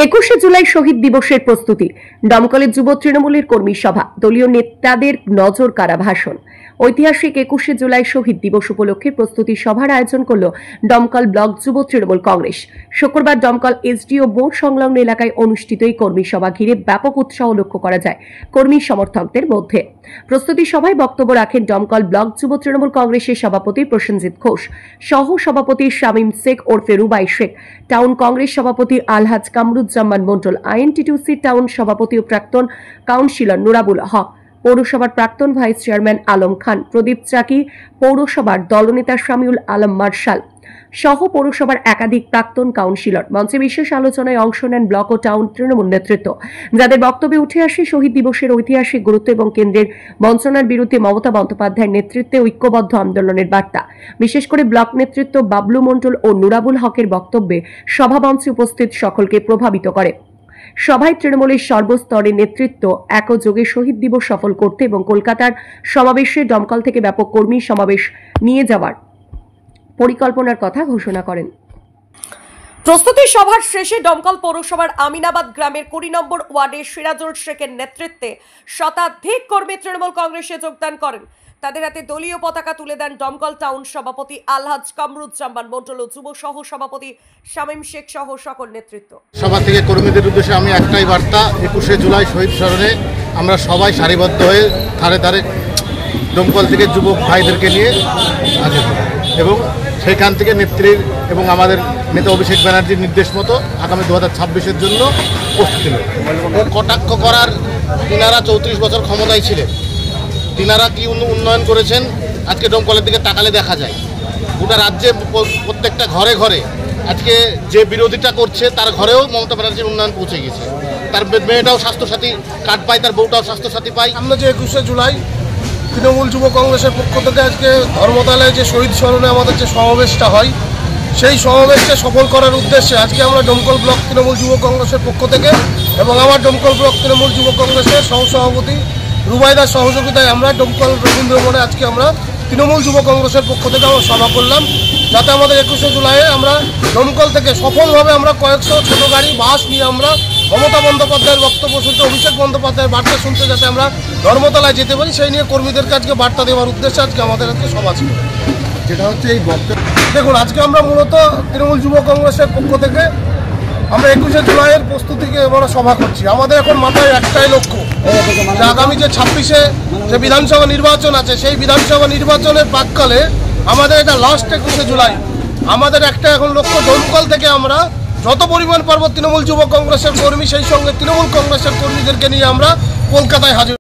21শে জুলাই শহীদ দিবসের প্রস্তুতি, দমকলের যুব তৃণমূলের কর্মী সভা, দলীয় নেতাদের নজর কাড়া ভাষণ। ঐতিহাসিক 21শে জুলাই শহীদ দিবস উপলক্ষে প্রস্তুতি সভার আয়োজন করল দমকল ব্লক যুব তৃণমূল কংগ্রেস। শুক্রবার দমকল এসডিও বোর্ড সংলগ্ন এলাকায় অনুষ্ঠিত এই কর্মী সভা ঘিরে ব্যাপক উৎসাহ লক্ষ্য করা যায় কর্মী সমর্থকদের মধ্যে। প্রস্তুতি সভায় বক্তব্য রাখেন দমকল ব্লক যুব তৃণমূল কংগ্রেসের সভাপতি প্রসেনজিৎ ঘোষ, সহ সভাপতি শামীম শেখ ওরফে রুবাই শেখ, টাউন কংগ্রেস সভাপতি আলহাজ কামরুজ্জামান মন্ডল, আইএনটিটিউসি টাউন সভাপতি ও প্রাক্তন কাউন্সিলর নুরাবুল হক, পৌরসভার প্রাক্তন ভাইস চেয়ারম্যান আলম খান, প্রদীপ চাকি, পৌরসভার দলনেতা শামিউল আলম মার্শাল সহ পৌরসভার একাধিক প্রাক্তন কাউন্সিলর। মঞ্চে বিশেষ আলোচনায় অংশ নেন ব্লক ও টাউন তৃণমূল নেতৃত্ব, যাদের বক্তব্যে উঠে আসে শহীদ দিবসের ঐতিহাসিক গুরুত্ব এবং কেন্দ্রের বঞ্চনার বিরুদ্ধে মমতা বন্দ্যোপাধ্যায়ের নেতৃত্বে ঐক্যবদ্ধ আন্দোলনের বার্তা। বিশেষ করে ব্লক নেতৃত্ব বাবলু মন্ডল ও নুরাবুল হকের বক্তব্যে সভামঞ্চে উপস্থিত সকলকে প্রভাবিত করে। সভায় তৃণমূলের সর্বস্তরের নেতৃত্ব একযোগে শহীদ দিবস সফল করতে এবং কলকাতার সমাবেশে দমকল থেকে ব্যাপক কর্মী সমাবেশ নিয়ে যাওয়ার পরিকল্পনার কথা ঘোষণা করেন। প্রস্তুতি সভার শেষে দমকল পৌরসভার আমিনাবাদ গ্রামের 20 নম্বর ওয়ার্ডের সিরাজুল শেখের নেতৃত্বে শতাধিক কর্মী তৃণমূল কংগ্রেসে যোগদান করেন। তাদের হাতে দলীয় পতাকা তুলে দেন দমকল টাউন সভাপতি আলহাজ কামরুজ্জামান মন্ডল ও যুব সহ সভাপতি শামীম শেখ সহ সকল নেতৃত্ব। সভা থেকে কর্মীদের উদ্দেশ্যে আমি একটাই বার্তা, 21শে জুলাই শহীদ স্মরণে আমরা সবাই সারিবদ্ধ হয়ে ধারে ধারে দমকল থেকে যুবক ভাইদেরকে নিয়ে হাজির হব এবং সেখান থেকে নেত্রীর এবং আমাদের নেতা অভিষেক ব্যানার্জির নির্দেশ মতো আগামী 2026-এর জন্য প্রস্তুতি নেব। কটাক্ষ করার তিনারা 34 বছর ক্ষমতায় ছিলেন, তিনারা কি উন্নয়ন করেছেন আজকে দমকলের দিকে তাকালে দেখা যায়। গোটা রাজ্যে প্রত্যেকটা ঘরে ঘরে আজকে যে বিরোধিতা করছে তার ঘরেও মমতা ব্যানার্জির উন্নয়ন পৌঁছে গেছে। তার মেয়েটাও স্বাস্থ্যসাথী কার্ড পায়, তার বউটাও স্বাস্থ্যসাথী পায়। আমরা যে 21শে জুলাই তৃণমূল যুব কংগ্রেসের পক্ষ থেকে আজকে ধর্মতলায় যে শহীদ স্মরণে আমাদের যে সমাবেশটা হয়, সেই সমাবেশকে সফল করার উদ্দেশ্যে আজকে আমরা দমকল ব্লক তৃণমূল যুব কংগ্রেসের পক্ষ থেকে এবং আমার দমকল ব্লক তৃণমূল যুব কংগ্রেসের সহসভাপতি রুবাইদার সহযোগিতায় আমরা দমকল রবীন্দ্র মোড়ে আজকে আমরা তৃণমূল যুব কংগ্রেসের পক্ষ থেকে আমরা সভা করলাম, যাতে আমাদের 21শে জুলাইয়ে আমরা দমকল থেকে সফলভাবে আমরা কয়েকশো ছোটো গাড়ি বাস নিয়ে আমরা মমতা বন্দ্যোপাধ্যায়ের বক্তব্য শুনতে, অভিষেক বন্দ্যোপাধ্যায়ের বার্তা শুনতে যাতে আমরা ধর্মতলায় যেতে পারি, সেই নিয়ে কর্মীদেরকে আজকে বার্তা দেওয়ার উদ্দেশ্যে আজকে আমাদের আজকে সভা ছিল। যেটা হচ্ছে এই বক্তব্য, দেখুন আজকে আমরা মূলত তৃণমূল যুব কংগ্রেসের পক্ষ থেকে আমরা 21শে জুলাইয়ের প্রস্তুতিকে আমরা সভা করছি। আমাদের এখন মাথায় একটাই লক্ষ্য, যে আগামী যে 26-এ যে বিধানসভা নির্বাচন আছে, সেই বিধানসভা নির্বাচনের প্রাক্কালে আমাদের এটা লাস্ট 21শে জুলাই। আমাদের একটা এখন লক্ষ্য, দমকল থেকে আমরা যত পরিমাণ পারব তৃণমূল যুব কংগ্রেসের কর্মী, সেই সঙ্গে তৃণমূল কংগ্রেসের কর্মীদেরকে নিয়ে আমরা কলকাতায় হাজির।